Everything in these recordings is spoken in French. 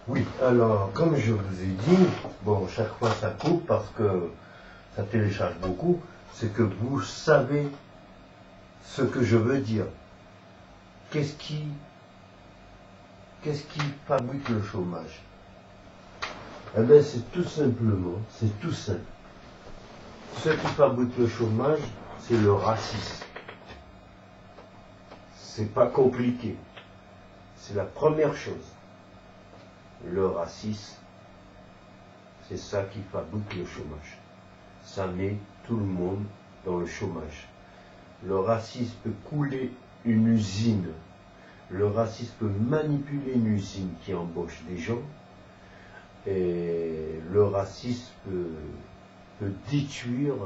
Oui, alors, comme je vous ai dit, bon, chaque fois ça coupe parce que ça télécharge beaucoup, c'est que vous savez ce que je veux dire. Qu'est-ce qui fabrique le chômage? Eh bien, c'est tout simplement, c'est tout simple. Ce qui fabrique le chômage, c'est le racisme. C'est pas compliqué. C'est la première chose. Le racisme, c'est ça qui fabrique le chômage. Ça met tout le monde dans le chômage. Le racisme peut couler une usine. Le racisme peut manipuler une usine qui embauche des gens. Et le racisme peut détruire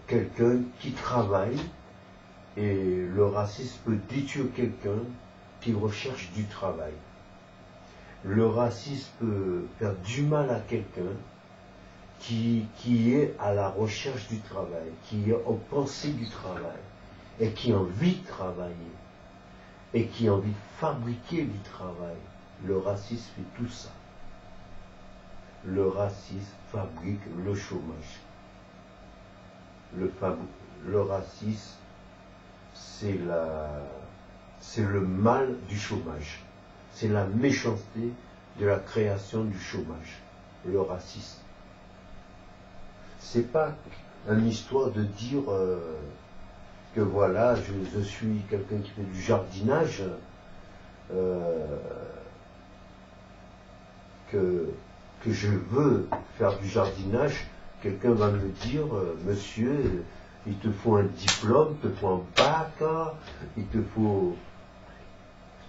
quelqu'un qui travaille. Et le racisme peut détruire quelqu'un qui recherche du travail. Le racisme peut faire du mal à quelqu'un qui est à la recherche du travail, qui est aux pensées du travail, et qui a envie de travailler, et qui a envie de fabriquer du travail. Le racisme fait tout ça. Le racisme fabrique le chômage. Le racisme, c'est le mal du chômage. C'est la méchanceté de la création du chômage. Le racisme. C'est pas une histoire de dire que voilà, je suis quelqu'un qui fait du jardinage, que je veux faire du jardinage. Quelqu'un va me dire, monsieur, il te faut un diplôme, il te faut un bac, il te faut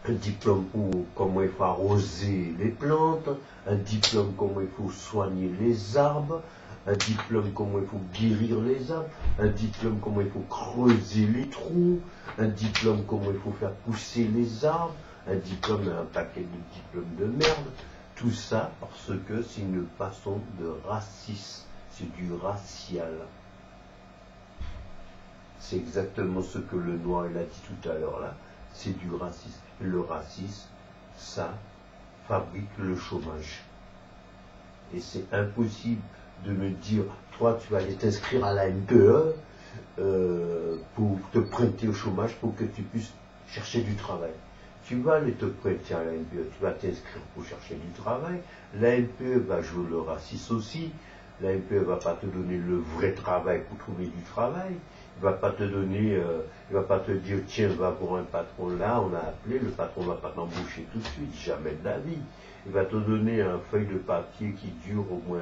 un diplôme pour comment il faut arroser les plantes, un diplôme comment il faut soigner les arbres, un diplôme comment il faut guérir les arbres, un diplôme comment il faut creuser les trous, un diplôme comment il faut faire pousser les arbres, un diplôme, un paquet de diplômes de merde. Tout ça parce que c'est une façon de racisme, c'est du racial. C'est exactement ce que le noir il a dit tout à l'heure là, c'est du racisme. Et le racisme, ça fabrique le chômage. Et c'est impossible de me dire, toi tu vas aller t'inscrire à la MPE pour te prêter au chômage pour que tu puisses chercher du travail. Tu vas aller te prêter à la MPE, tu vas t'inscrire pour chercher du travail, la MPE va jouer le racisme aussi, la MPE ne va pas te donner le vrai travail pour trouver du travail, il va pas te donner, il va pas te dire, tiens, va voir un patron là, on a appelé, le patron ne va pas t'embaucher tout de suite, jamais de la vie. Il va te donner un feuille de papier qui dure au moins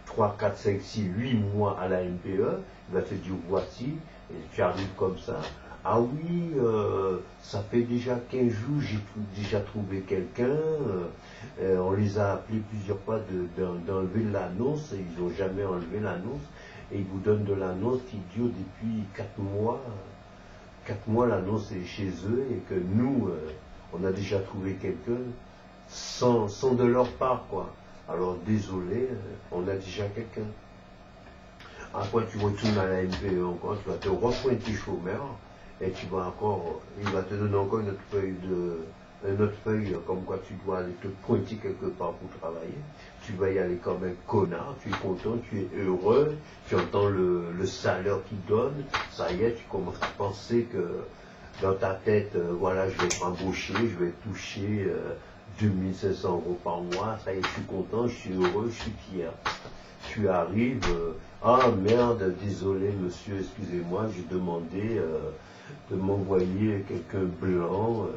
3, 4, 5, 6, 8 mois à la MPE, il va te dire, voici, et tu arrives comme ça. Ah oui, ça fait déjà 15 jours, j'ai déjà trouvé quelqu'un, on les a appelés plusieurs fois d'enlever l'annonce, et ils n'ont jamais enlevé l'annonce, et ils vous donnent de l'annonce qui dure depuis 4 mois. 4 mois l'annonce est chez eux, et que nous, on a déjà trouvé quelqu'un sans de leur part, quoi. Alors désolé, on a déjà quelqu'un. Après tu retournes à la MPE encore, tu vas te repointer chômeur, et tu vas encore, il va te donner encore une autre feuille comme quoi tu dois aller te pointer quelque part pour travailler. Tu vas y aller comme un connard, tu es content, tu es heureux, tu entends le salaire qu'il donne, ça y est, tu commences à penser que dans ta tête, voilà, je vais être embauché, je vais toucher 2500 € par mois, ça y est, je suis content, je suis heureux, je suis fier. Tu arrives, ah merde, désolé monsieur, excusez-moi, j'ai demandé de m'envoyer quelqu'un blanc,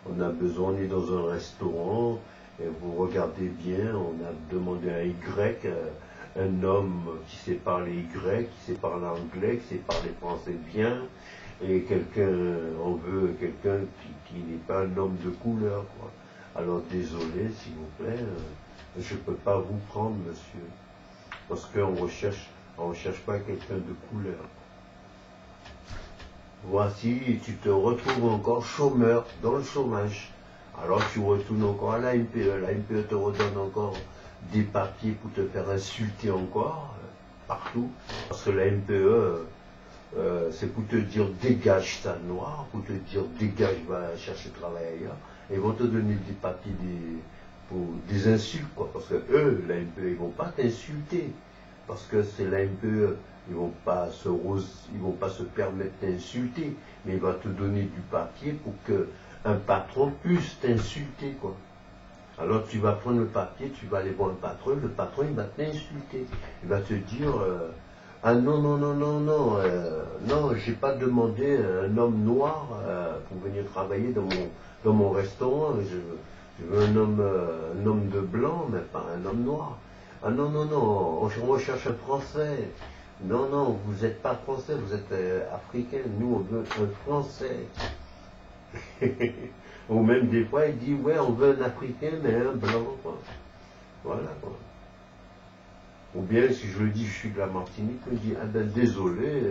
on a besoin, on est dans un restaurant, et vous regardez bien, on a demandé à Y, un homme qui sait parler Y, qui sait parler anglais, qui sait parler français bien, et on veut quelqu'un qui n'est pas un homme de couleur, quoi. Alors désolé, s'il vous plaît, je ne peux pas vous prendre, monsieur. Parce qu'on recherche pas quelqu'un de couleur. Voici, tu te retrouves encore chômeur, dans le chômage. Alors tu retournes encore à la MPE. La MPE te redonne encore des papiers pour te faire insulter encore, partout. Parce que la MPE, c'est pour te dire dégage ta noire, pour te dire dégage, va chercher travail ailleurs. Ils vont te donner des papiers pour des insultes, quoi. Parce que eux, la MPE, ils vont pas t'insulter. Parce que c'est la MPE, ils vont pas se permettre d'insulter. Mais ils vont te donner du papier pour que un patron puisse t'insulter, quoi. Alors tu vas prendre le papier, tu vas aller voir le patron il va t'insulter. Il va te dire ah non, non, non, non, non, non, j'ai pas demandé un homme noir pour venir travailler dans mon restaurant. Je veux un homme de blanc, mais pas un homme noir. Ah non, non, non, on recherche un Français. Non, non, vous n'êtes pas Français, vous êtes Africain. Nous, on veut un Français. Ou même des fois, il dit, ouais, on veut un Africain, mais un blanc, quoi. Voilà, quoi. Ou bien, si je le dis, je suis de la Martinique, je dis, ah ben désolé,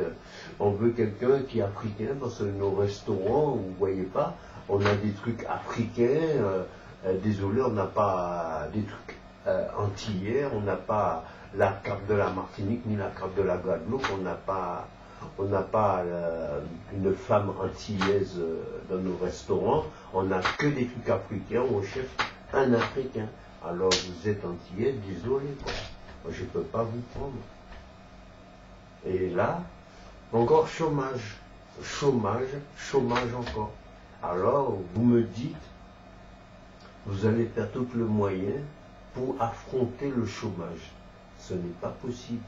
on veut quelqu'un qui est africain, parce que nos restaurants, vous voyez pas, on a des trucs africains, désolé, on n'a pas des trucs antillais, on n'a pas la carte de la Martinique, ni la carte de la Guadeloupe, on n'a pas une femme antillaise dans nos restaurants, on n'a que des trucs africains, on cherche un Africain. Alors vous êtes antillais, désolé, quoi. Moi, je ne peux pas vous prendre. Et là, encore chômage. Chômage, chômage encore. Alors, vous me dites, vous allez faire tout le moyen pour affronter le chômage. Ce n'est pas possible.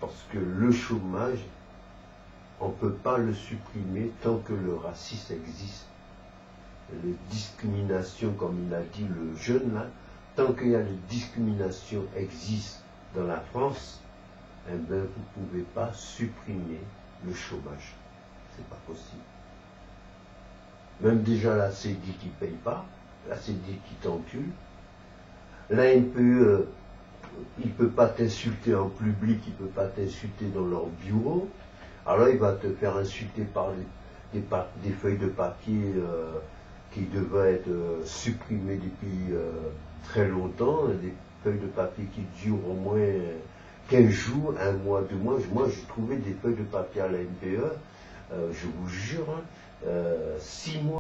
Parce que le chômage, on ne peut pas le supprimer tant que le racisme existe. La discrimination, comme il a dit le jeune là, tant qu'il y a de discrimination existe dans la France, eh bien, vous ne pouvez pas supprimer le chômage. C'est pas possible. Même déjà la CEDI qui ne paye pas, la CEDI qui t'encule, la MPE, il ne peut pas t'insulter en public, il ne peut pas t'insulter dans leur bureau, alors il va te faire insulter par des feuilles de papier qui devaient être supprimées depuis très longtemps, des feuilles de papier qui durent au moins 15 jours, 1 mois, 2 mois. Moi, j'ai trouvé des feuilles de papier à la MPE, je vous jure, 6 mois.